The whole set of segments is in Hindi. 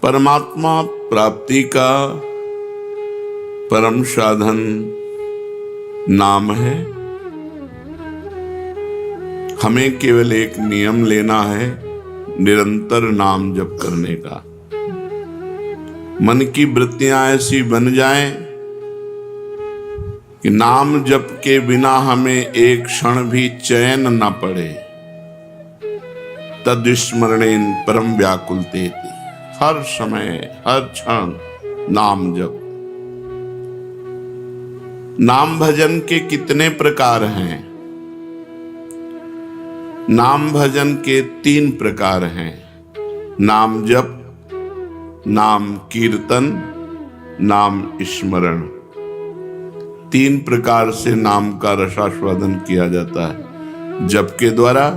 परमात्मा प्राप्ति का परम साधन नाम है। हमें केवल एक नियम लेना है, निरंतर नाम जप करने का। मन की वृत्तियां ऐसी बन जाएं कि नाम जप के बिना हमें एक क्षण भी चैन न पड़े। तद्विस्मरणेन परम व्याकुलतेति, हर समय हर क्षण नाम जप। नाम भजन के कितने प्रकार हैं? नाम भजन के 3 प्रकार हैं। नाम जप, नाम कीर्तन, नाम स्मरण। 3 प्रकार से नाम का रसास्वादन किया जाता है, जप के द्वारा,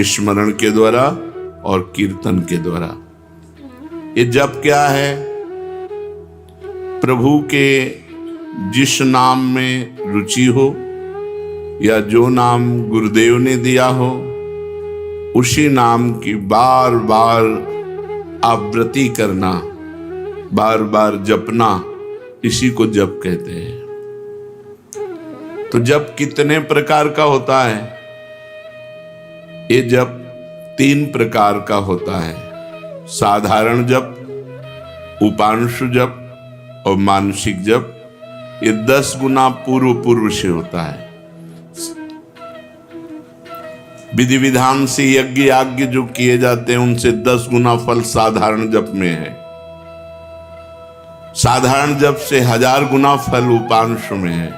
स्मरण के द्वारा और कीर्तन के द्वारा। ये जप क्या है? प्रभु के जिस नाम में रुचि हो या जो नाम गुरुदेव ने दिया हो, उसी नाम की बार बार आवृत्ति करना, बार बार जपना, इसी को जप कहते हैं। तो जप कितने प्रकार का होता है? ये जप 3 प्रकार का होता है। साधारण जप, उपांशु जप और मानसिक जप। ये 10 गुना पूर्व से होता है। विधि विधान से यज्ञ याज्ञ जो किए जाते हैं, उनसे 10 गुना फल साधारण जप में है। साधारण जप से 1000 गुना फल उपांश में है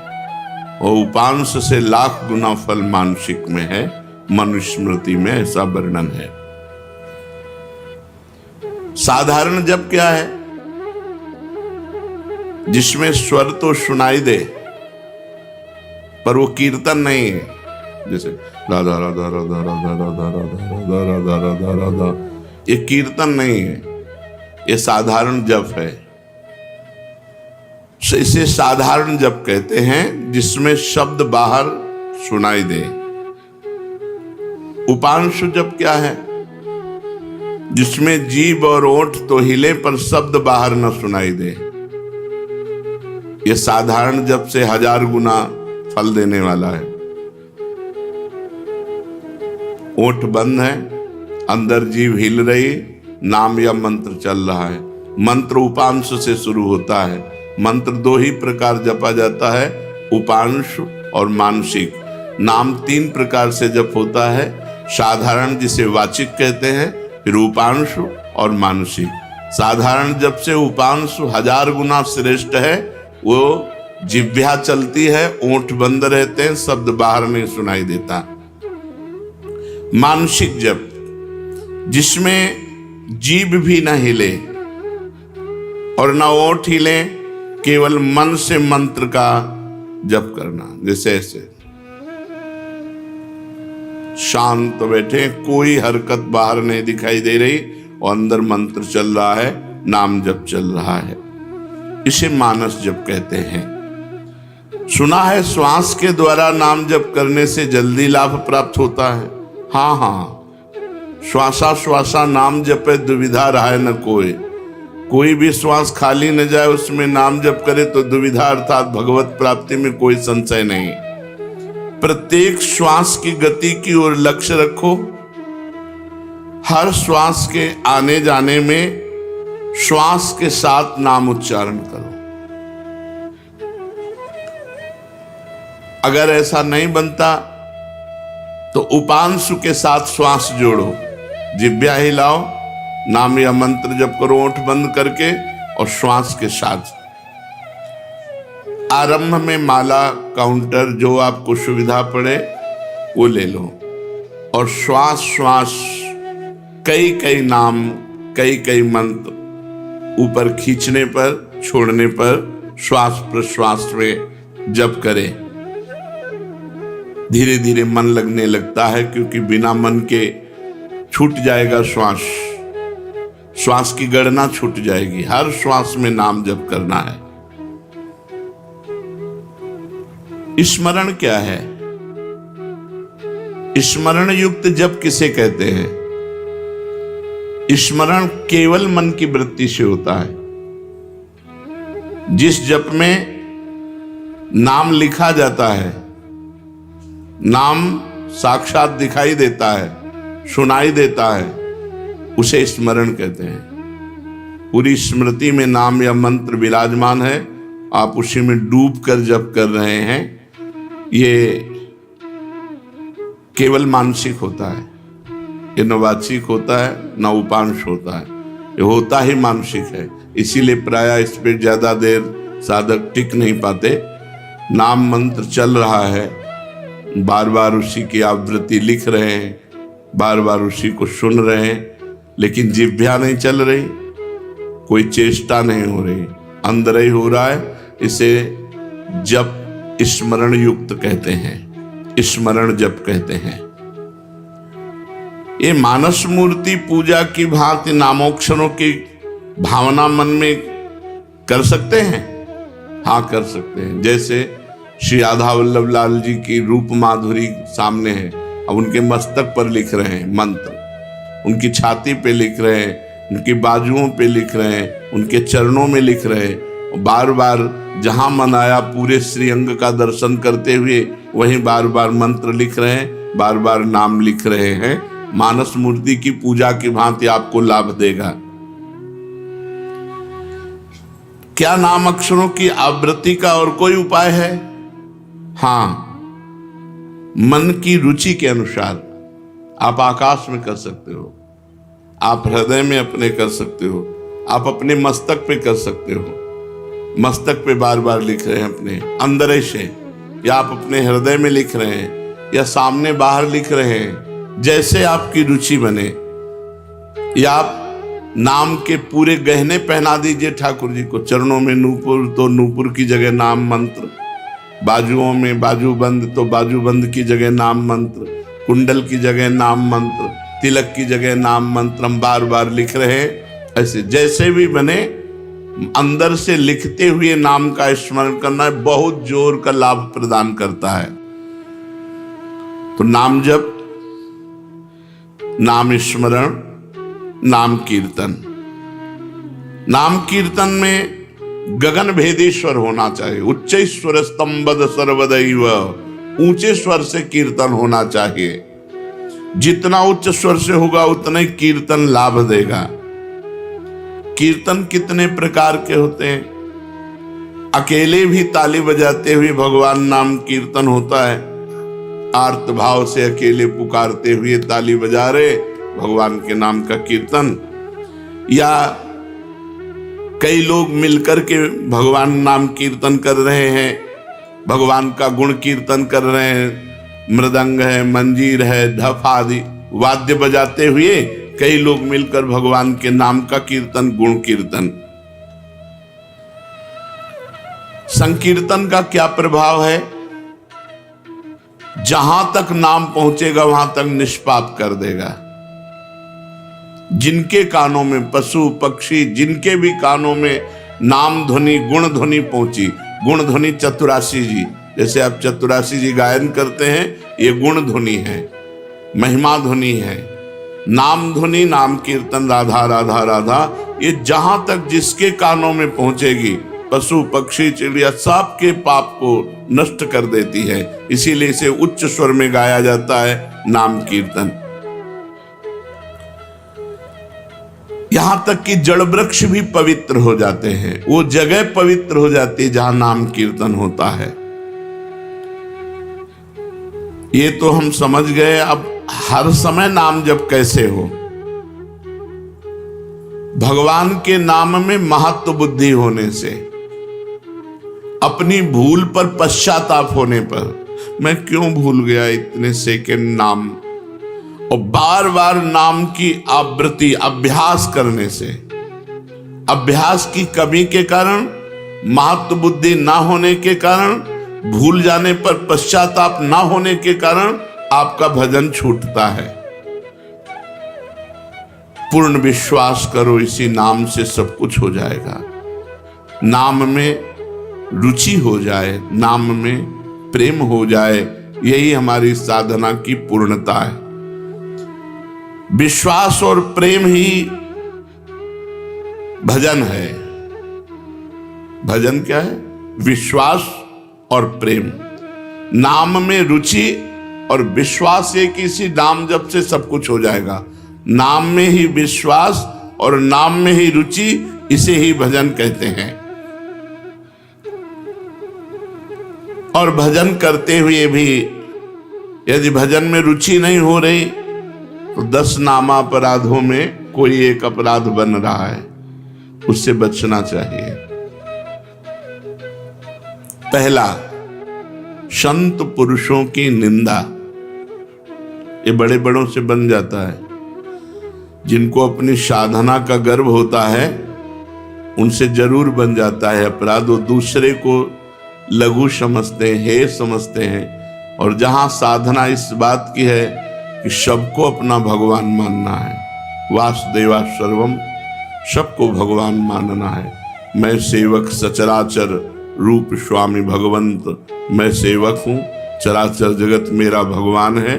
और उपांश से लाख गुना फल मानसिक में है। मनुस्मृति में ऐसा वर्णन है। साधारण जप क्या है? जिसमें स्वर तो सुनाई दे पर वो कीर्तन नहीं है। जैसे राधा राधा राधा राधा राधा राधा राधा राधा राधा, ये कीर्तन नहीं है, ये साधारण जप है। इसे साधारण जप कहते हैं, जिसमें शब्द बाहर सुनाई दे। उपांशु जप क्या है? जिसमें जीभ और ओठ तो हिले पर शब्द बाहर न सुनाई दे। ये साधारण जप से 1000 गुना फल देने वाला है। ओठ बंद है, अंदर जीभ हिल रही, नाम या मंत्र चल रहा है। मंत्र उपांश से शुरू होता है। मंत्र 2 ही प्रकार जपा जाता है, उपांश और मानसिक। नाम 3 प्रकार से जप होता है। साधारण जिसे वाचिक कहते हैं, फिर उपांश और मानसिक। साधारण जप से उपांश 1000 गुना श्रेष्ठ है। वो जिह्वा चलती है, ओठ बंद रहते हैं, शब्द बाहर नहीं सुनाई देता। मानसिक जप, जिसमें जीभ भी न हिले और न ओठ हिले, केवल मन से मंत्र का जप करना। जैसे ऐसे शांत बैठे, कोई हरकत बाहर नहीं दिखाई दे रही और अंदर मंत्र चल रहा है, नाम जप चल रहा है। इसे मानस जप कहते हैं। सुना है श्वास के द्वारा नाम जप करने से जल्दी लाभ प्राप्त होता है। हाँ हाँ, श्वासा श्वासा नाम जपे दुविधा रहा न कोई। कोई भी श्वास खाली न जाए, उसमें नाम जप करे तो दुविधा अर्थात भगवत प्राप्ति में कोई संशय नहीं। प्रत्येक श्वास की गति की ओर लक्ष्य रखो। हर श्वास के आने जाने में श्वास के साथ नाम उच्चारण करो। अगर ऐसा नहीं बनता तो उपांशु के साथ श्वास जोड़ो, जिह्वा हिलाओ, नाम या मंत्र जप करो ओठ बंद करके और श्वास के साथ। आरंभ में माला काउंटर जो आपको सुविधा पड़े वो ले लो और श्वास श्वास कई कई नाम, कई कई मंत्र ऊपर खींचने पर, छोड़ने पर श्वास प्रश्वास में जप करें। धीरे धीरे मन लगने लगता है, क्योंकि बिना मन के छूट जाएगा श्वास। श्वास की गणना छूट जाएगी। हर श्वास में नाम जप करना है। स्मरण क्या है? स्मरण युक्त जप किसे कहते हैं? स्मरण केवल मन की वृत्ति से होता है। जिस जप में नाम लिखा जाता है, नाम साक्षात दिखाई देता है, सुनाई देता है, उसे स्मरण कहते हैं। पूरी स्मृति में नाम या मंत्र विराजमान है, आप उसी में डूब कर जप कर रहे हैं, ये केवल मानसिक होता है, ये न वाचिक होता है न उपांश होता है, ये होता ही मानसिक है। इसीलिए प्रायः इस पर ज्यादा देर साधक टिक नहीं पाते। नाम मंत्र चल रहा है, बार बार उसी की आवृत्ति लिख रहे हैं, बार बार उसी को सुन रहे हैं, लेकिन जिह्वा नहीं चल रही, कोई चेष्टा नहीं हो रही, अंदर ही हो रहा है। इसे जप स्मरण युक्त कहते हैं, स्मरण जप कहते हैं। ये मानस मूर्ति पूजा की भांति नामोक्षरों की भावना मन में कर सकते हैं। हाँ, कर सकते हैं। जैसे श्री राधा वल्लभ लाल जी की रूप माधुरी सामने है, अब उनके मस्तक पर लिख रहे हैं मंत्र, उनकी छाती पे लिख रहे हैं, उनकी बाजुओं पे लिख रहे हैं, उनके चरणों में लिख रहे हैं। बार बार जहां मन आया पूरे श्रीअंग का दर्शन करते हुए वहीं बार बार मंत्र लिख रहे हैं, बार बार नाम लिख रहे हैं। मानस मूर्ति की पूजा की भांति आपको लाभ देगा। क्या नाम अक्षरों की आवृत्ति का और कोई उपाय है? हाँ, मन की रुचि के अनुसार आप आकाश में कर सकते हो, आप हृदय में अपने कर सकते हो, आप अपने मस्तक पे कर सकते हो। मस्तक पे बार बार लिख रहे हैं अपने अंदर से, या आप अपने हृदय में लिख रहे हैं, या सामने बाहर लिख रहे हैं, जैसे आपकी रुचि बने। या आप नाम के पूरे गहने पहना दीजिए ठाकुर जी को। चरणों में नूपुर तो नूपुर की जगह नाम मंत्र, बाजुओं में बाजूबंद तो बाजूबंद की जगह नाम मंत्र, कुंडल की जगह नाम मंत्र, तिलक की जगह नाम मंत्र हम बार बार लिख रहे हैं। ऐसे जैसे भी बने, अंदर से लिखते हुए नाम का स्मरण करना बहुत जोर का लाभ प्रदान करता है। तो नाम जप, नाम स्मरण, नाम कीर्तन। नाम कीर्तन में गगन भेदेश्वर होना चाहिए। उच्च स्वर स्तंभद सर्वदैव, ऊंचे स्वर से कीर्तन होना चाहिए। जितना उच्च स्वर से होगा उतना ही कीर्तन लाभ देगा। कीर्तन कितने प्रकार के होते हैं? अकेले भी ताली बजाते हुए भगवान नाम कीर्तन होता है। आर्त भाव से अकेले पुकारते हुए ताली बजा रहे भगवान के नाम का कीर्तन, या कई लोग मिलकर के भगवान नाम कीर्तन कर रहे हैं, भगवान का गुण कीर्तन कर रहे हैं। मृदंग है, मंजीर है, ढफ आदि वाद्य बजाते हुए कई लोग मिलकर भगवान के नाम का कीर्तन, गुण कीर्तन। संकीर्तन का क्या प्रभाव है? जहां तक नाम पहुंचेगा वहां तक निष्पाप कर देगा। जिनके कानों में पशु पक्षी, जिनके भी कानों में नाम ध्वनि गुण ध्वनि पहुंची, गुण ध्वनि चतुरासी जी, जैसे आप चतुरासी जी गायन करते हैं, ये गुण ध्वनि है, महिमा ध्वनि है। नाम ध्वनि, नाम कीर्तन, राधा राधा राधा, ये जहां तक जिसके कानों में पहुंचेगी, पशु पक्षी चिड़िया सबके पाप को नष्ट कर देती है। इसीलिए इसे उच्च स्वर में गाया जाता है, नाम कीर्तन। यहां तक कि जड़ वृक्ष भी पवित्र हो जाते हैं, वो जगह पवित्र हो जाती है जहां नाम कीर्तन होता है। ये तो हम समझ गए। अब हर समय नाम जप कैसे हो? भगवान के नाम में महत्व बुद्धि होने से, अपनी भूल पर पश्चाताप होने पर, मैं क्यों भूल गया इतने सेकंड नाम, और बार बार नाम की आवृत्ति अभ्यास करने से, अभ्यास की कमी के कारण, महत्व बुद्धि ना होने के कारण, भूल जाने पर पश्चाताप ना होने के कारण आपका भजन छूटता है। पूर्ण विश्वास करो, इसी नाम से सब कुछ हो जाएगा। नाम में रुचि हो जाए, नाम में प्रेम हो जाए, यही हमारी साधना की पूर्णता है। विश्वास और प्रेम ही भजन है। भजन क्या है? विश्वास और प्रेम, नाम में रुचि और विश्वास है कि इसी नाम जप से सब कुछ हो जाएगा। नाम में ही विश्वास और नाम में ही रुचि, इसे ही भजन कहते हैं। और भजन करते हुए भी यदि भजन में रुचि नहीं हो रही तो 10 नामापराधों में कोई एक अपराध बन रहा है, उससे बचना चाहिए। पहला, संत पुरुषों की निंदा। ये बड़े बड़ों से बन जाता है। जिनको अपनी साधना का गर्व होता है उनसे जरूर बन जाता है अपराध। वो दूसरे को लघु समझते हैं, हे समझते हैं। और जहां साधना इस बात की है कि सबको अपना भगवान मानना है, वासुदेवा सर्वम, सबको भगवान मानना है। मैं सेवक सचराचर रूप स्वामी भगवंत, मैं सेवक हूं, चराचर जगत मेरा भगवान है।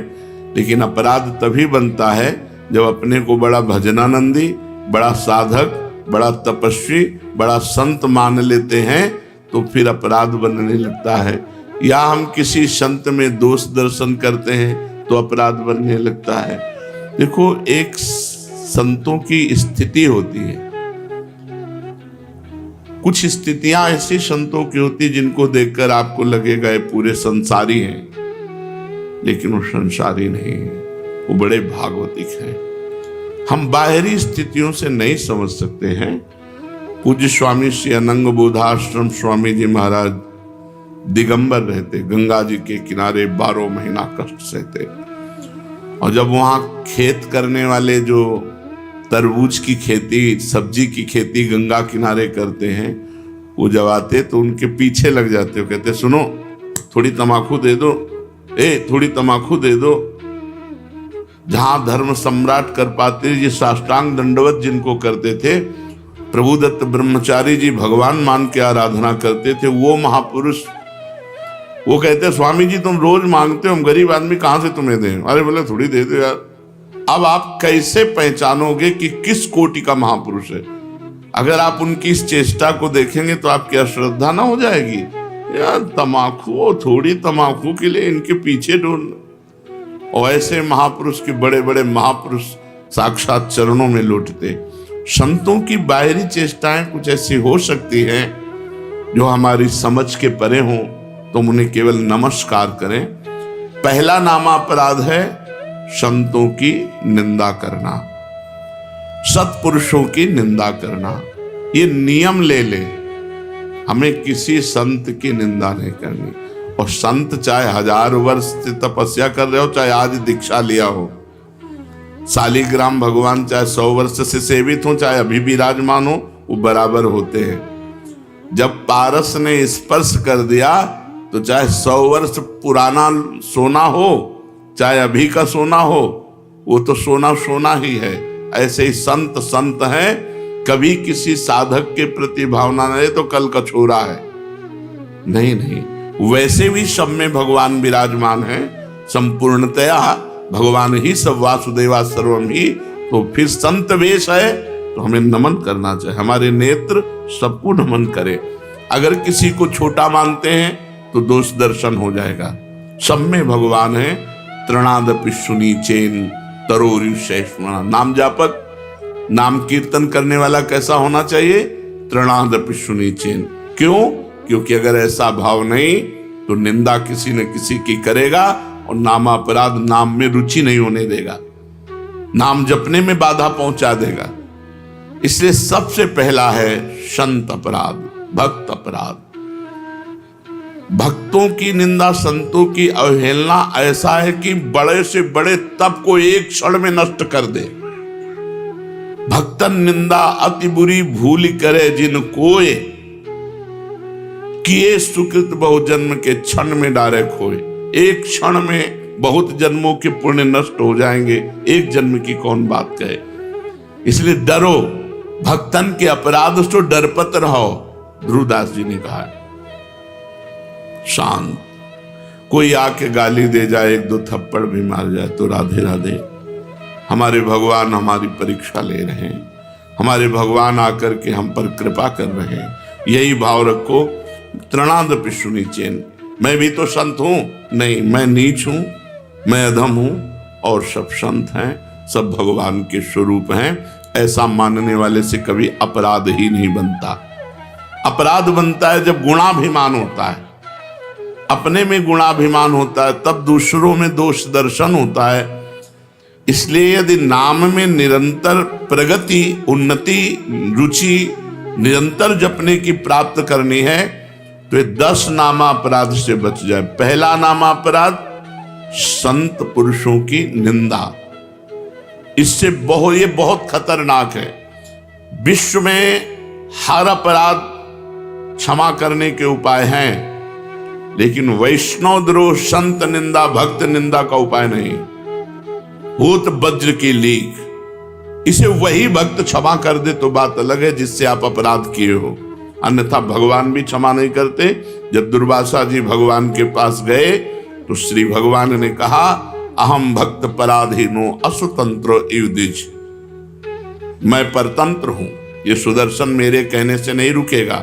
लेकिन अपराध तभी बनता है जब अपने को बड़ा भजनानंदी, बड़ा साधक, बड़ा तपस्वी, बड़ा संत मान लेते हैं तो फिर अपराध बनने लगता है। या हम किसी संत में दोष दर्शन करते हैं तो अपराध बनने लगता है। देखो, एक संतों की स्थिति होती है। कुछ स्थितियां ऐसी संतों की होती जिनको देखकर आपको लगेगा ये पूरे संसारी हैं, लेकिन वो संसारी नहीं है, वो बड़े भागवतिक हैं। हम बाहरी स्थितियों से नहीं समझ सकते हैं। पूज्य स्वामी श्री अनंग बोधाश्रम स्वामी जी महाराज दिगंबर रहते, गंगा जी के किनारे 12 महीना कष्ट सहते। और जब वहां खेत करने वाले जो तरबूज की खेती, सब्जी की खेती गंगा किनारे करते हैं, वो जब आते तो उनके पीछे लग जाते हो, कहते सुनो थोड़ी तमाकू दे दो, थोड़ी तमाकू दे दो। जहां धर्म सम्राट कर पाते, ये साष्टांग दंडवत जिनको करते थे, प्रभुदत्त ब्रह्मचारी जी भगवान मान के आराधना करते थे, वो महापुरुष वो कहते स्वामी जी तुम रोज मांगते हो, हम गरीब आदमी कहां से तुम्हें दें? अरे बोले थोड़ी दे दो यार। अब आप कैसे पहचानोगे कि किस कोटि का महापुरुष है? अगर आप उनकी इस चेष्टा को देखेंगे तो आपकी अश्रद्धा ना हो जाएगी? यार तमाकू, थोड़ी तमाकू के लिए इनके पीछे ढूंढ। और ऐसे महापुरुष के बड़े बड़े महापुरुष साक्षात चरणों में लौटते। संतों की बाहरी चेष्टाएं कुछ ऐसी हो सकती हैं जो हमारी समझ के परे हों, तो उन्हें केवल नमस्कार करें। पहला नामापराध है संतों की निंदा करना, सत्पुरुषों की निंदा करना। ये नियम ले ले, हमें किसी संत की निंदा नहीं करनी। और संत चाहे 1000 वर्ष से तपस्या कर रहे हो, चाहे आज दीक्षा लिया हो, शालिग्राम भगवान चाहे 100 वर्ष से सेवित हो, चाहे अभी विराजमान हो, वो बराबर होते हैं। जब पारस ने स्पर्श कर दिया तो चाहे 100 वर्ष पुराना सोना हो, चाहे अभी का सोना हो, वो तो सोना सोना ही है। ऐसे ही संत संत हैं, कभी किसी साधक के प्रति भावना नहीं तो कल का छोरा है, नहीं नहीं। वैसे भी सब में भगवान विराजमान है, संपूर्णतया भगवान ही सब, वासुदेवा सर्वम ही। तो फिर संत वेश है तो हमें नमन करना चाहिए, हमारे नेत्र सबको नमन करें। अगर किसी को छोटा मानते हैं तो दोष दर्शन हो जाएगा। सब में भगवान है। तृणादपि सुनीचेन तरोरिषैष्मणा। नाम जापक, नाम कीर्तन करने वाला कैसा होना चाहिए? तृणादपि सुनीचेन। क्यों? क्योंकि अगर ऐसा भाव नहीं तो निंदा किसी न किसी की करेगा और नामापराध, नाम में रुचि नहीं होने देगा, नाम जपने में बाधा पहुंचा देगा। इसलिए सबसे पहला है संत अपराध, भक्त अपराध। भक्तों की निंदा, संतों की अवहेलना ऐसा है कि बड़े से बड़े तप को एक क्षण में नष्ट कर दे। भक्तन निंदा अति बुरी भूल करे जिन कोय, किए सुकृत बहु जन्म के क्षण में डारे खोए। एक क्षण में बहुत जन्मों के पुण्य नष्ट हो जाएंगे, एक जन्म की कौन बात कहे। इसलिए डरो, भक्तन के अपराध से डरपत रहो, ध्रुवदास जी ने कहा। शांत, कोई आके गाली दे जाए, 1-2 थप्पड़ भी मार जाए तो राधे राधे, हमारे भगवान हमारी परीक्षा ले रहे हैं। हमारे भगवान आकर के हम पर कृपा कर रहे हैं। यही भाव रखो। तृणादपि शुनिचेन, मैं भी तो संत हूं, नहीं मैं नीच हूं, मैं अधम हूं और सब संत हैं, सब भगवान के स्वरूप हैं। ऐसा मानने वाले से कभी अपराध ही नहीं बनता। अपराध बनता है जब गुणाभिमान होता है, अपने में गुणाभिमान होता है, तब दूसरों में दोष दर्शन होता है। इसलिए यदि नाम में निरंतर प्रगति, उन्नति, रुचि निरंतर जपने की प्राप्त करनी है तो ये 10 नामा अपराध से बच जाए। पहला नामा अपराध संत पुरुषों की निंदा, इससे ये बहुत खतरनाक है। विश्व में हर अपराध क्षमा करने के उपाय हैं, लेकिन वैष्णव द्रोह, संत निंदा, भक्त निंदा का उपाय नहीं। भूत वज्र की लीक, इसे वही भक्त क्षमा कर दे तो बात अलग है जिससे आप अपराध किए हो, अन्यथा भगवान भी क्षमा नहीं करते। जब दुर्वासा जी भगवान के पास गए तो श्री भगवान ने कहा, अहम भक्त पराधीनो असुतंत्रो युधिष्ठ, मैं परतंत्र हूं, ये सुदर्शन मेरे कहने से नहीं रुकेगा।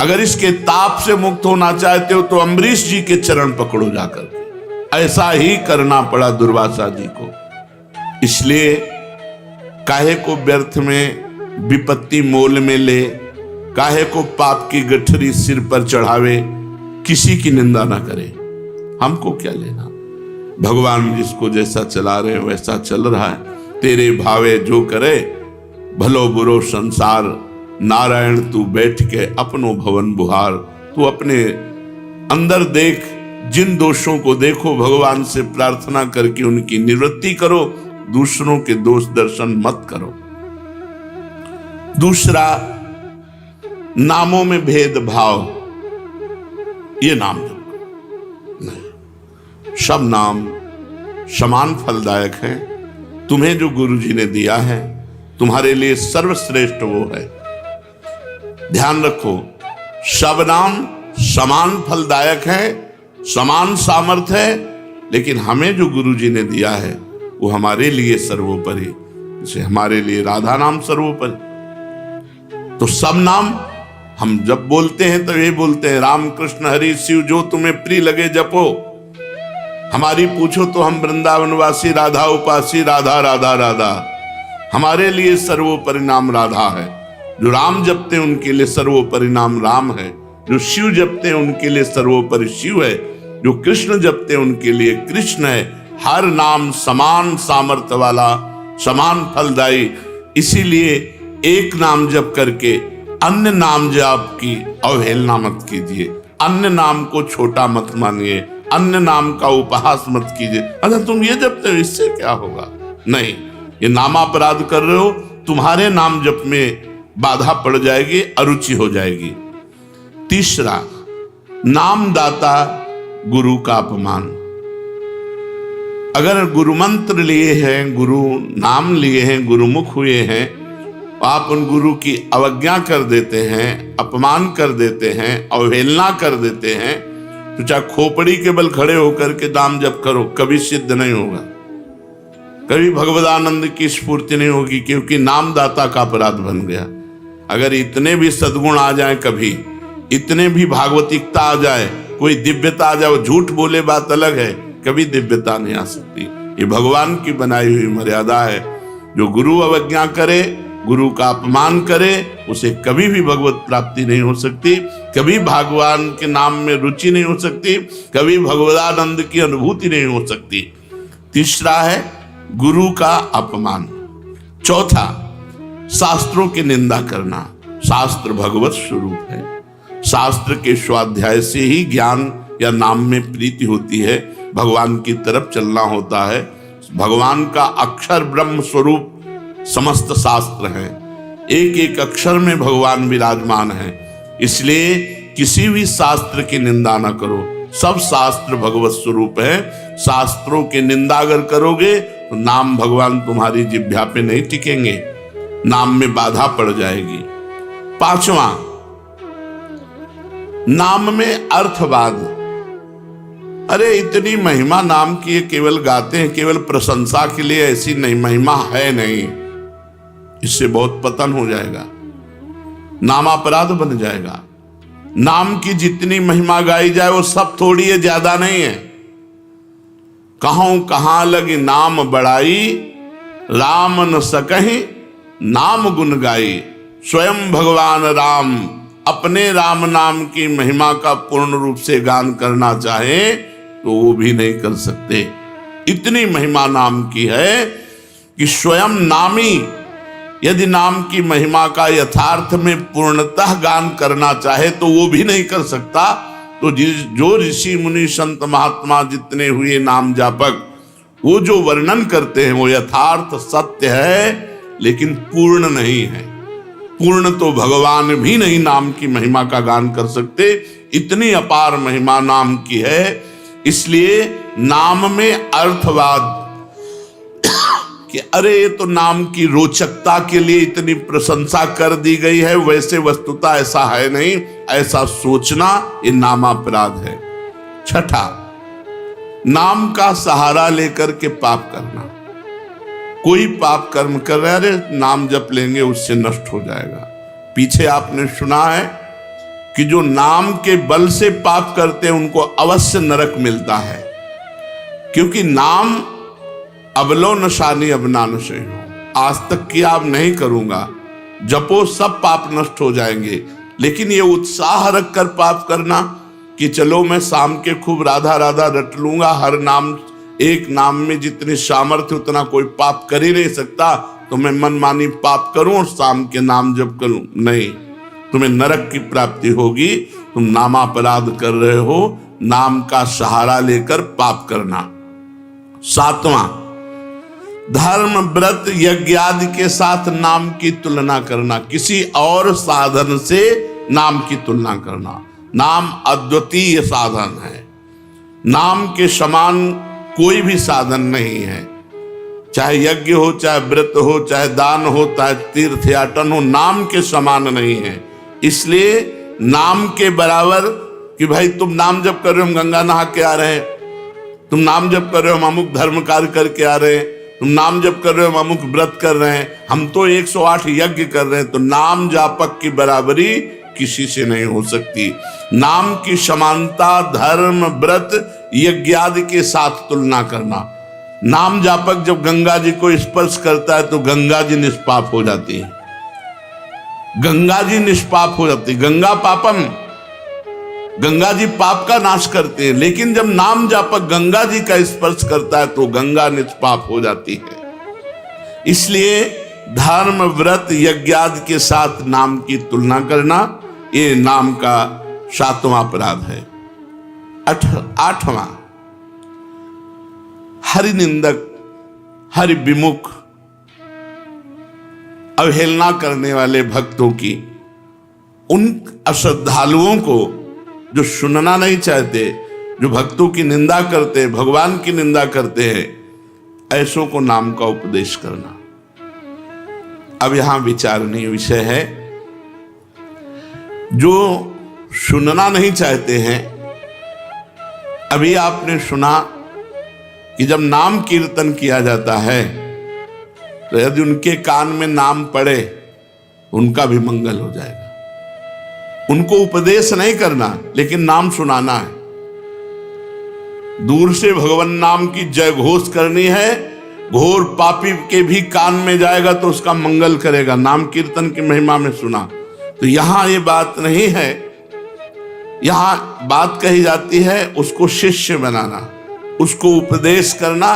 अगर इसके ताप से मुक्त होना चाहते हो तो अम्बरीश जी के चरण पकड़ो जाकर। ऐसा ही करना पड़ा दुर्वासा जी को। इसलिए काहे को व्यर्थ में विपत्ति मोल में ले, काहे को पाप की गठरी सिर पर चढ़ावे, किसी की निंदा ना करे। हमको क्या लेना, भगवान जिसको जैसा चला रहे वैसा चल रहा है। तेरे भावे जो करे, भलो बुरो संसार, नारायण तू बैठ के अपनो भवन बुहार। तू अपने अंदर देख, जिन दोषों को देखो, भगवान से प्रार्थना करके उनकी निवृत्ति करो, दूसरों के दोष दर्शन मत करो। दूसरा, नामों में भेदभाव, ये नाम नहीं, सब नाम समान फलदायक हैं। तुम्हें जो गुरु जी ने दिया है, तुम्हारे लिए सर्वश्रेष्ठ वो है। ध्यान रखो, सब नाम समान फलदायक है, समान सामर्थ्य है, लेकिन हमें जो गुरु जी ने दिया है वो हमारे लिए सर्वोपरि। जैसे हमारे लिए राधा नाम सर्वोपरि। तो सब नाम हम जब बोलते हैं तो ये बोलते हैं, राम कृष्ण हरि शिव जो तुम्हें प्रिय लगे जपो। हमारी पूछो तो हम वृंदावनवासी, राधा उपासी, राधा राधा राधा। हमारे लिए सर्वोपरि नाम राधा है। जो राम जपते हैं उनके लिए सर्वोपरि नाम राम है। जो शिव जपते हैं उनके लिए सर्वोपरि शिव है। जो कृष्ण जपते हैं उनके लिए कृष्ण है। हर नाम समान सामर्थ्य वाला, समान फलदायी। इसीलिए एक नाम जप करके अन्य नाम जाप की अवहेलना मत कीजिए, अन्य नाम को छोटा मत मानिए, अन्य नाम का उपहास मत कीजिए। अच्छा तुम ये जपते हो, इससे क्या होगा? नहीं, ये नामापराध कर रहे हो, तुम्हारे नाम जप में बाधा पड़ जाएगी, अरुचि हो जाएगी। तीसरा, नामदाता गुरु का अपमान। अगर गुरु मंत्र लिए हैं, गुरु नाम लिए हैं, गुरुमुख हुए हैं, आप उन गुरु की अवज्ञा कर देते हैं, अपमान कर देते हैं, अवहेलना कर देते हैं, तो चाहे खोपड़ी के बल खड़े होकर के नाम जप करो, कभी सिद्ध नहीं होगा, कभी भगवदानंद की स्फूर्ति नहीं होगी, क्योंकि नामदाता का अपराध बन गया। अगर इतने भी सद्गुण आ जाए, कभी इतने भी भागवतिकता आ जाए, कोई दिव्यता आ जाए, वो झूठ बोले बात अलग है, कभी दिव्यता नहीं आ सकती। ये भगवान की बनाई हुई मर्यादा है। जो गुरु अवज्ञा करे, गुरु का अपमान करे, उसे कभी भी भगवत प्राप्ति नहीं हो सकती, कभी भगवान के नाम में रुचि नहीं हो सकती, कभी भगवदानंद की अनुभूति नहीं हो सकती। तीसरा है गुरु का अपमान। चौथा, शास्त्रों की निंदा करना। शास्त्र भगवत स्वरूप है। शास्त्र के स्वाध्याय से ही ज्ञान या नाम में प्रीति होती है, भगवान की तरफ चलना होता है। भगवान का अक्षर ब्रह्म स्वरूप समस्त शास्त्र हैं, एक एक अक्षर में भगवान विराजमान है। इसलिए किसी भी शास्त्र की निंदा ना करो, सब शास्त्र भगवत स्वरूप है। शास्त्रों की निंदा अगर करोगे तो नाम भगवान तुम्हारी जिह्वा पे नहीं टिकेंगे, नाम में बाधा पड़ जाएगी। पांचवा, नाम में अर्थवाद। अरे इतनी महिमा नाम की, केवल गाते हैं, केवल प्रशंसा के लिए, ऐसी नहीं महिमा है नहीं। इससे बहुत पतन हो जाएगा, नामापराध बन जाएगा। नाम की जितनी महिमा गाई जाए वो सब थोड़ी है, ज्यादा नहीं है। कहूं कहां लगी नाम बड़ाई, राम न सकहि नाम गुण गाई। स्वयं भगवान राम अपने राम नाम की महिमा का पूर्ण रूप से गान करना चाहे तो वो भी नहीं कर सकते। इतनी महिमा नाम की है कि स्वयं नामी यदि नाम की महिमा का यथार्थ में पूर्णतः गान करना चाहे तो वो भी नहीं कर सकता। तो जो ऋषि मुनि संत महात्मा जितने हुए नाम जापक, वो जो वर्णन करते हैं वो यथार्थ सत्य है, लेकिन पूर्ण नहीं है। पूर्ण तो भगवान भी नहीं नाम की महिमा का गान कर सकते, इतनी अपार महिमा नाम की है। इसलिए नाम में अर्थवाद कि अरे ये तो नाम की रोचकता के लिए इतनी प्रशंसा कर दी गई है, वैसे वस्तुतः ऐसा है नहीं, ऐसा सोचना ये नामापराध है। छठा, नाम का सहारा लेकर के पाप करना। कोई पाप कर्म कर रहे, अरे नाम जप लेंगे उससे नष्ट हो जाएगा। पीछे आपने सुना है कि जो नाम के बल से पाप करते हैं उनको अवश्य नरक मिलता है, क्योंकि नाम अबलो नशानी अबना नशे हो, आज तक किया अब नहीं करूंगा, जपो सब पाप नष्ट हो जाएंगे। लेकिन ये उत्साह रख कर पाप करना कि चलो मैं शाम के खूब राधा राधा रट लूंगा, हर नाम एक नाम में जितनी सामर्थ्य उतना कोई पाप कर ही नहीं सकता, तो मैं मनमानी पाप करूं और शाम के नाम जप करूं, नहीं, तुम्हें नरक की प्राप्ति होगी। तुम नामापराध कर रहे हो, नाम का सहारा लेकर पाप करना। सातवां, धर्म व्रत यज्ञ आदि के साथ नाम की तुलना करना, किसी और साधन से नाम की तुलना करना। नाम अद्वितीय साधन है, नाम के समान कोई भी साधन नहीं है। चाहे यज्ञ हो, चाहे व्रत हो, चाहे दान हो, चाहे तीर्थयाटन हो, नाम के समान नहीं है। इसलिए नाम के बराबर कि भाई तुम नाम जप कर रहे हो, हम गंगा नहा के आ रहे हैं, तुम नाम जप कर रहे हो, हम अमुक धर्म कार्य करके आ रहे हैं, तुम नाम जप कर रहे हो, हम अमुक व्रत कर रहे हैं, हम तो 108 यज्ञ कर रहे हैं, तो नाम जापक की बराबरी किसी से नहीं हो सकती। नाम की समानता धर्म व्रत यज्ञ आदि के साथ तुलना करना। नाम जापक जब गंगा जी को स्पर्श करता है तो गंगा जी निष्पाप हो जाती है, गंगा जी निष्पाप हो जाती है। गंगा पापम, गंगा जी पाप का नाश करते हैं, लेकिन जब नाम जापक गंगा जी का स्पर्श करता है तो गंगा निष्पाप हो जाती है। इसलिए धर्म व्रत यज्ञ आदि के साथ नाम की तुलना करना ये नाम का सातवां अपराध है। आठवां, हरि निंदक हरि विमुख अवहेलना करने वाले भक्तों की, उन अश्रद्धालुओं को जो सुनना नहीं चाहते, जो भक्तों की निंदा करते हैं, भगवान की निंदा करते हैं, ऐसों को नाम का उपदेश करना। अब यहां विचारणीय विषय है, जो सुनना नहीं चाहते हैं, अभी आपने सुना कि जब नाम कीर्तन किया जाता है तो यदि उनके कान में नाम पड़े उनका भी मंगल हो जाएगा। उनको उपदेश नहीं करना, लेकिन नाम सुनाना है। दूर से भगवान नाम की जय घोष करनी है, घोर पापी के भी कान में जाएगा तो उसका मंगल करेगा। नाम कीर्तन की महिमा में सुना। तो यहां ये बात नहीं है, यहां बात कही जाती है उसको शिष्य बनाना, उसको उपदेश करना।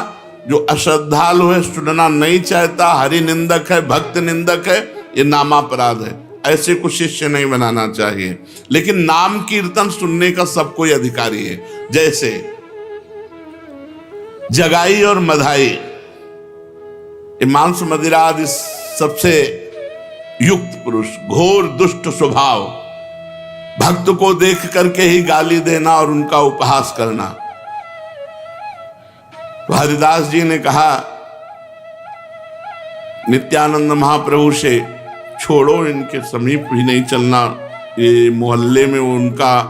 जो अश्रद्धालु है, सुनना नहीं चाहता, हरि निंदक है, भक्त निंदक है, ये नामापराध है। ऐसे को शिष्य नहीं बनाना चाहिए। लेकिन नाम कीर्तन सुनने का सब कोई अधिकारी है। जैसे जगाई और मधाई, मांस मदिरा आदि सबसे युक्त पुरुष, घोर दुष्ट स्वभाव, भक्त को देख करके ही गाली देना और उनका उपहास करना। तो हरिदास जी ने कहा नित्यानंद महाप्रभु से, छोड़ो, इनके समीप भी नहीं चलना, ये मोहल्ले में उनका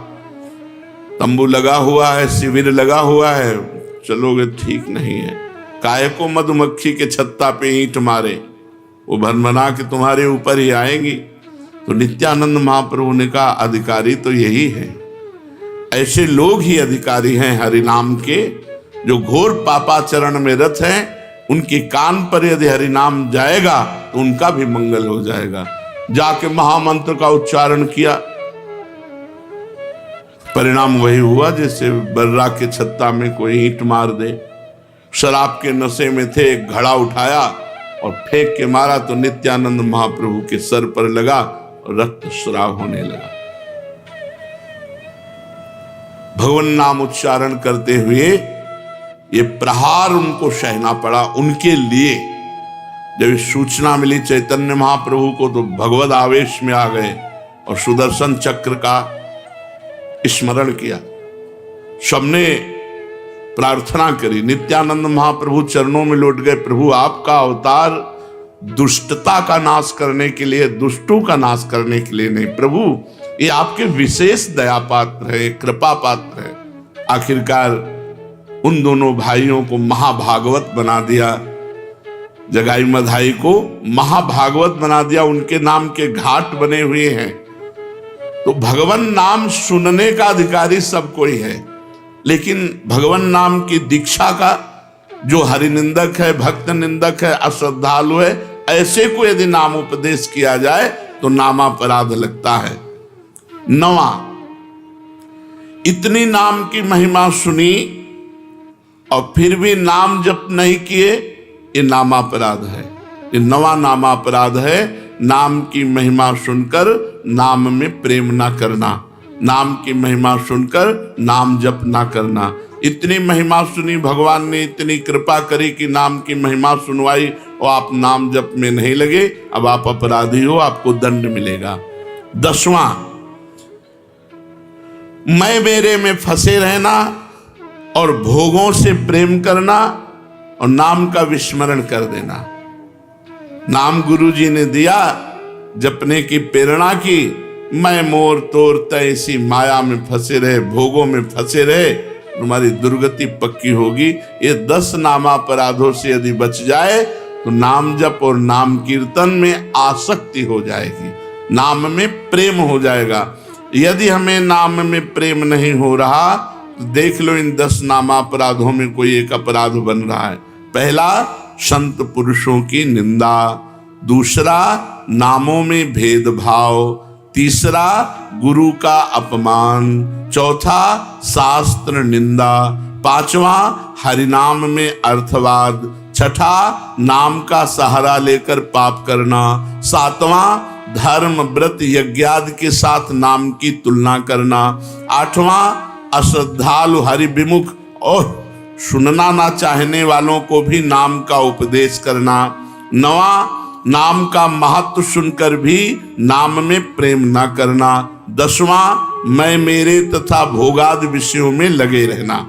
तंबू लगा हुआ है, शिविर लगा हुआ है, चलोगे ठीक नहीं है। काय को मधुमक्खी के छत्ता पे ईंट मारे, वो भनभना के तुम्हारे ऊपर ही आएंगी। तो नित्यानंद महाप्रभु ने कहा अधिकारी तो यही है, ऐसे लोग ही अधिकारी हैं हरिनाम के, जो घोर पापाचरण में रत हैं। उनके कान पर यदि हरिनाम जाएगा तो उनका भी मंगल हो जाएगा। जाके महामंत्र का उच्चारण किया, परिणाम वही हुआ जैसे बर्रा के छत्ता में कोई ईंट मार दे। शराब के नशे में थे, एक घड़ा उठाया और फेंक के मारा तो नित्यानंद महाप्रभु के सर पर लगा और रक्तस्राव होने लगा। भगवान नाम उच्चारण करते हुए ये प्रहार उनको सहना पड़ा। उनके लिए जब सूचना मिली चैतन्य महाप्रभु को तो भगवद आवेश में आ गए और सुदर्शन चक्र का स्मरण किया। सबने प्रार्थना करी, नित्यानंद महाप्रभु चरणों में लौट गए। प्रभु आपका अवतार दुष्टता का नाश करने के लिए, दुष्टों का नाश करने के लिए नहीं, प्रभु ये आपके विशेष दया पात्र है, कृपा पात्र है। आखिरकार उन दोनों भाइयों को महाभागवत बना दिया, जगाई मधाई को महाभागवत बना दिया। उनके नाम के घाट बने हुए हैं। तो भगवान नाम सुनने का अधिकारी सब कोई है, लेकिन भगवान नाम की दीक्षा का जो हरिनिंदक है, भक्त निंदक है, अश्रद्धालु है, ऐसे को यदि नाम उपदेश किया जाए तो नामापराध लगता है। 9, इतनी नाम की महिमा सुनी और फिर भी नाम जप नहीं किए, ये नामापराध है। ये 9वां नामापराध है, नाम की महिमा सुनकर नाम में प्रेम ना करना, नाम की महिमा सुनकर नाम जप ना करना। इतनी महिमा सुनी, भगवान ने इतनी कृपा करी कि नाम की महिमा सुनवाई और आप नाम जप में नहीं लगे, अब आप अपराधी हो, आपको दंड मिलेगा। 10वां, मैं मेरे में फंसे रहना और भोगों से प्रेम करना और नाम का विस्मरण कर देना। नाम गुरु जी ने दिया, जपने की प्रेरणा की, मैं मोर तोर तैसी माया में फंसे रहे, भोगों में फंसे रहे, तुम्हारी दुर्गति पक्की होगी। ये 10 नामापराधों से यदि बच जाए तो नाम जप और नाम कीर्तन में आसक्ति हो जाएगी, नाम में प्रेम हो जाएगा। यदि हमें नाम में प्रेम नहीं हो रहा तो देख लो इन 10 नामापराधों में कोई एक अपराध बन रहा है। पहला, संत पुरुषों की निंदा। दूसरा, नामों में भेदभाव। तीसरा, गुरु का अपमान। चौथा, शास्त्र निंदा। 5वां, हरिनाम में अर्थवाद। 6ठा, नाम का सहारा लेकर पाप करना। 7वां, धर्म व्रत यज्ञादि के साथ नाम की तुलना करना। 8वां, अश्रद्धालु हरि विमुख और सुनना ना चाहने वालों को भी नाम का उपदेश करना। 9वां, नाम का महत्व सुनकर भी नाम में प्रेम ना करना। 10वां, मैं मेरे तथा भोगादि विषयों में लगे रहना।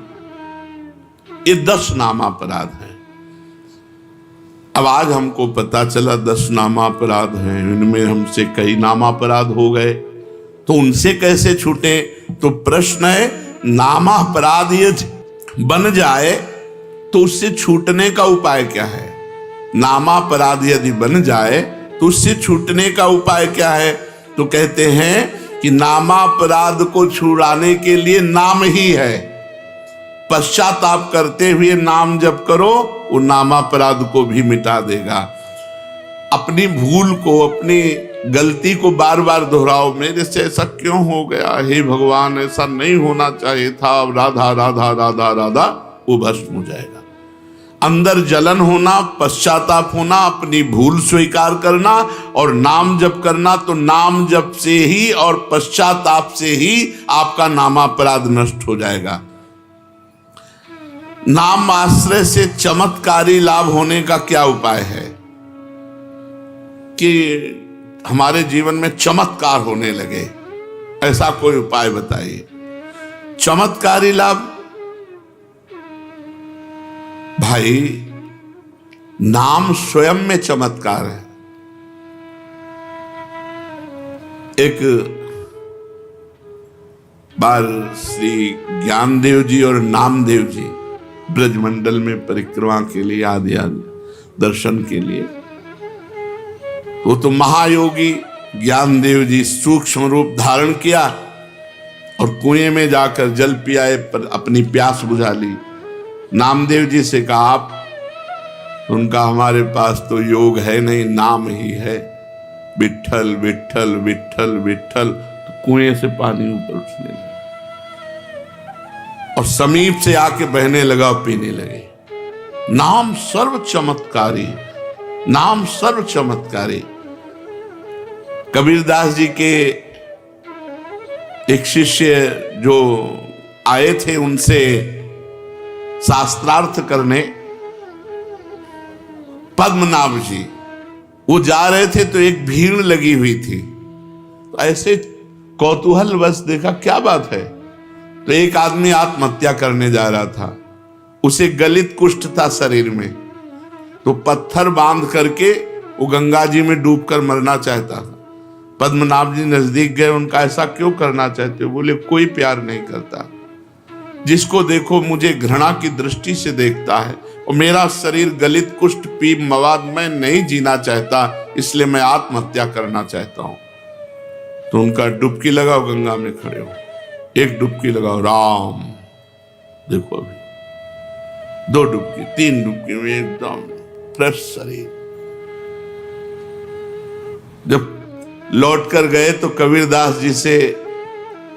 ये 10 नामापराध हैं। अब आज हमको पता चला 10 नामापराध हैं, इनमें हमसे कई नामापराध हो गए, तो उनसे कैसे छूटे? तो प्रश्न है, नामापराध यदि बन जाए तो उससे छूटने का उपाय क्या है? नामापराध यदि बन जाए तो उससे छूटने का उपाय क्या है? तो कहते हैं कि नामापराध को छुड़ाने के लिए नाम ही है। पश्चाताप करते हुए नाम जप करो, वो नामापराध को भी मिटा देगा। अपनी भूल को, अपनी गलती को बार बार दोहराओ, मेरे से ऐसा क्यों हो गया, हे भगवान ऐसा नहीं होना चाहिए था, राधा राधा राधा राधा, वो भस्म हो जाएगा। अंदर जलन होना, पश्चाताप होना, अपनी भूल स्वीकार करना और नाम जप करना, तो नाम जप से ही और पश्चाताप से ही आपका नामापराध नष्ट हो जाएगा। नाम आश्रय से चमत्कारी लाभ होने का क्या उपाय है कि हमारे जीवन में चमत्कार होने लगे? ऐसा कोई उपाय बताइए। चमत्कारी लाभ, भाई नाम स्वयं में चमत्कार है। एक बार श्री ज्ञानदेव जी और नामदेव जी ब्रजमंडल में परिक्रमा के लिए आदि दर्शन के लिए, वो तो महायोगी ज्ञानदेव जी सूक्ष्म रूप धारण किया और कुएं में जाकर जल पियाए, पर अपनी प्यास बुझा ली। नामदेव जी से कहा आप, उनका हमारे पास तो योग है नहीं, नाम ही है, विट्ठल विट्ठल विट्ठल विट्ठल। तो कुएं से पानी ऊपर उठने लगा और समीप से आके बहने लगा और पीने लगे। नाम सर्व चमत्कारी, नाम सर्व चमत्कारी। कबीरदास जी के एक शिष्य जो आए थे उनसे शास्त्रार्थ करने, पद्मनाभ जी, वो जा रहे थे तो एक भीड़ लगी हुई थी। तो ऐसे कौतूहल बस देखा क्या बात है, तो एक आदमी आत्महत्या करने जा रहा था। उसे गलित कुष्ठ था शरीर में, तो पत्थर बांध करके वो गंगा जी में डूबकर मरना चाहता था। पद्मनाभ जी नजदीक गए, उनका ऐसा क्यों करना चाहते हो? बोले कोई प्यार नहीं करता, जिसको देखो मुझे घृणा की दृष्टि से देखता है और मेरा शरीर गलित कुष्ठ पी मवाद में नहीं जीना चाहता, इसलिए मैं आत्महत्या करना चाहता हूं। तो उनका डुबकी लगाओ, गंगा में खड़े हो, एक डुबकी लगाओ, राम देखो, अभी 2 डुबकी 3 डुबकी में एकदम फ्रेश शरीर। जब लौट कर गए तो कबीरदास जी से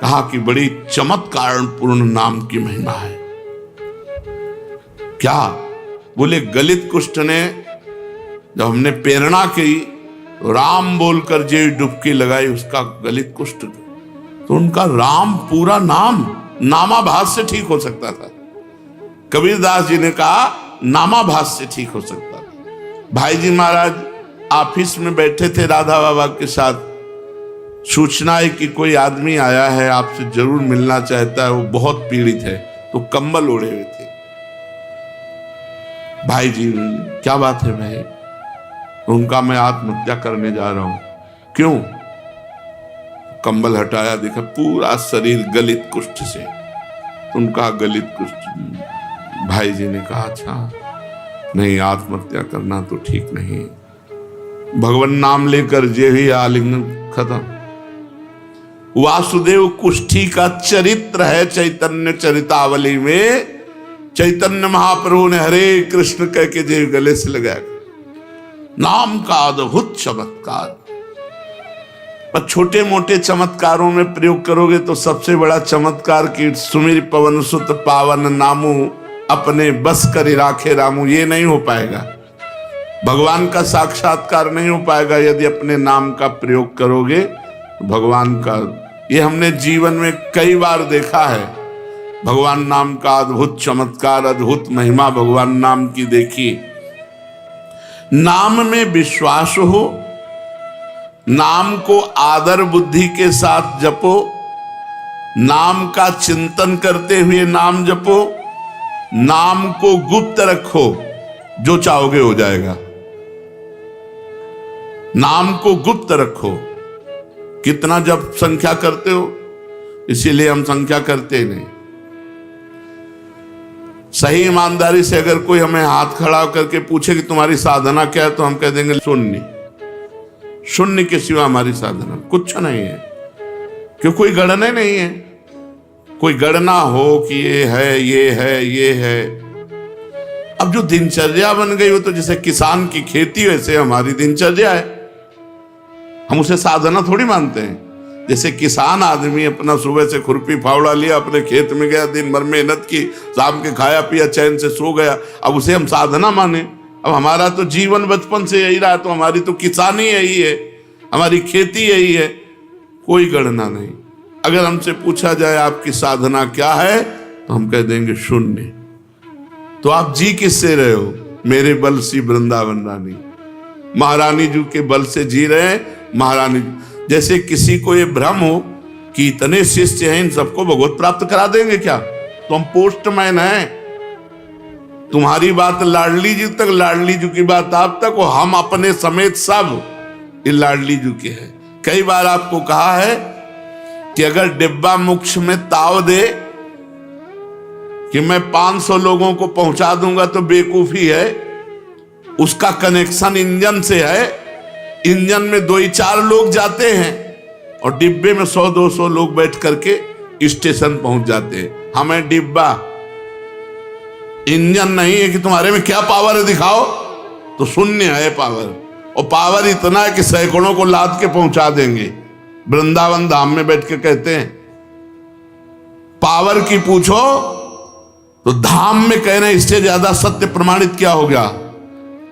कहा कि बड़ी चमत्कार पूर्ण नाम की महिमा है। क्या? बोले गलित कुष्ठ ने जब हमने प्रेरणा की तो राम बोलकर जो डुबकी लगाई उसका गलित कुष्ठ, तो उनका राम पूरा नाम नामाभास से ठीक हो सकता था। कबीरदास जी ने कहा नामाभास से ठीक हो सकता था। भाई जी महाराज ऑफिस में बैठे थे राधा बाबा के साथ, सूचना है कि कोई आदमी आया है, आपसे जरूर मिलना चाहता है, वो बहुत पीड़ित है। तो कंबल ओढ़े हुए थे। भाई जी क्या बात है भाई? उनका मैं आत्महत्या करने जा रहा हूं। क्यों? कंबल हटाया, देखा पूरा शरीर गलित कुष्ठ से। उनका गलित कुष्ठ। भाई जी ने कहा अच्छा नहीं, आत्महत्या करना तो ठीक नहीं। भगवान नाम लेकर जे ही आलिंगन खत्म। वासुदेव कुष्ठी का चरित्र है चैतन्य चरितावली में। चैतन्य महाप्रभु ने हरे कृष्ण कह के जे गले से लगाया। नाम का अद्भुत चमत्कार। पर छोटे मोटे चमत्कारों में प्रयोग करोगे तो सबसे बड़ा चमत्कार की सुमिर पवन सुत पावन नामू अपने बस कर राखे रामू, ये नहीं हो पाएगा। भगवान का साक्षात्कार नहीं हो पाएगा यदि अपने नाम का प्रयोग करोगे। भगवान का ये हमने जीवन में कई बार देखा है। भगवान नाम का अद्भुत चमत्कार, अद्भुत महिमा भगवान नाम की देखी। नाम में विश्वास हो, नाम को आदर बुद्धि के साथ जपो, नाम का चिंतन करते हुए नाम जपो, नाम को गुप्त रखो, जो चाहोगे हो जाएगा। नाम को गुप्त रखो। कितना जप संख्या करते हो? इसीलिए हम संख्या करते नहीं। सही ईमानदारी से अगर कोई हमें हाथ खड़ा करके पूछे कि तुम्हारी साधना क्या है, तो हम कह देंगे शून्य। शून्य के सिवा हमारी साधना कुछ नहीं है, क्यों कोई गणना नहीं है। कोई गणना हो कि ये है ये है ये है। अब जो दिनचर्या बन गई हो, तो जैसे किसान की खेती वैसे हमारी दिनचर्या है। हम उसे साधना थोड़ी मानते हैं। जैसे किसान आदमी अपना सुबह से खुरपी फावड़ा लिया, अपने खेत में गया, दिन भर मेहनत की, शाम के खाया पिया, चैन से सो गया, अब उसे हम साधना माने? अब हमारा तो जीवन बचपन से यही रहा, तो हमारी तो किसानी यही है, हमारी खेती यही है। कोई गणना नहीं। अगर हमसे पूछा जाए आपकी साधना क्या है, तो हम कह देंगे शून्य। तो आप जी किससे रहे हो? मेरे बल सी वृंदावन रानी, महारानी जी के बल से जी रहे हैं। महारानी जैसे किसी को ये भ्रम हो कि इतने शिष्य हैं, इन सबको भगवत प्राप्त करा देंगे क्या? तो हम पोस्टमैन हैं। तुम्हारी बात लाडली जी तक, लाडली जी की बात आप तक, और हम अपने समेत सब ये लाडली जी के हैं। कई बार आपको कहा है कि अगर डिब्बा मोक्ष में ताव दे कि मैं 500 लोगों को पहुंचा दूंगा तो बेवकूफी है। उसका कनेक्शन इंजन से है। इंजन में 2 ही 4 लोग जाते हैं और डिब्बे में 100-200 लोग बैठ करके स्टेशन पहुंच जाते हैं। हमें डिब्बा, इंजन नहीं है कि तुम्हारे में क्या पावर है दिखाओ, तो शून्य है पावर। और पावर इतना है कि सैकड़ों को लाद के पहुंचा देंगे। वृंदावन धाम में बैठ के कहते हैं पावर की पूछो तो धाम में कह रहे हैं इससे ज्यादा सत्य प्रमाणित क्या हो गया।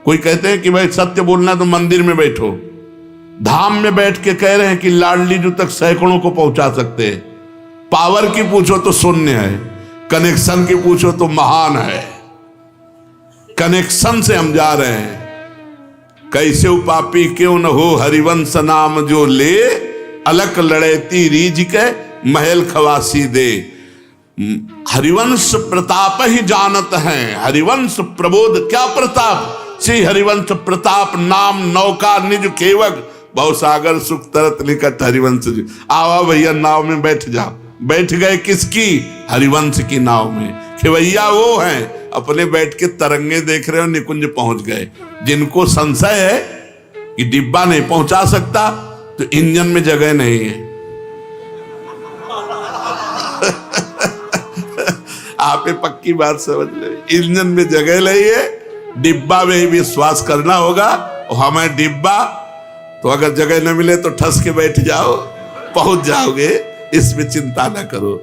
कोई कहते हैं कि भाई सत्य बोलना तो मंदिर में बैठो, धाम में बैठ के कह रहे हैं कि लाडली जो तक सैकड़ों को पहुंचा सकते हैं। पावर की पूछो तो शून्य है, कनेक्शन की पूछो तो महान है। कनेक्शन से हम जा रहे हैं। कैसे उपापी क्यों न हो हरिवंश नाम जो ले, अलक लड़ेती रीझ के महल खवासी दे। हरिवंश प्रताप ही जानत हैं, हरिवंश प्रबोध क्या प्रताप, श्री हरिवंश प्रताप नाम नौका निज केवग, बहुसागर सुख तरत निकट हरिवंश जी। आओ भैया नाव में बैठ जाओ। बैठ गए किसकी? हरिवंश की नाव में। खेवैया वो हैं अपने बैठ के तरंगे देख रहे हो, निकुंज पहुंच गए। जिनको संशय है कि डिब्बा नहीं पहुंचा सकता तो इंजन में जगह नहीं है। आप ये पक्की बात समझ ले, इंजन में जगह नहीं है, डिब्बा में ही विश्वास करना होगा। और हमें डिब्बा तो अगर जगह न मिले तो ठस के बैठ जाओ, पहुंच जाओगे, इसमें चिंता न करो।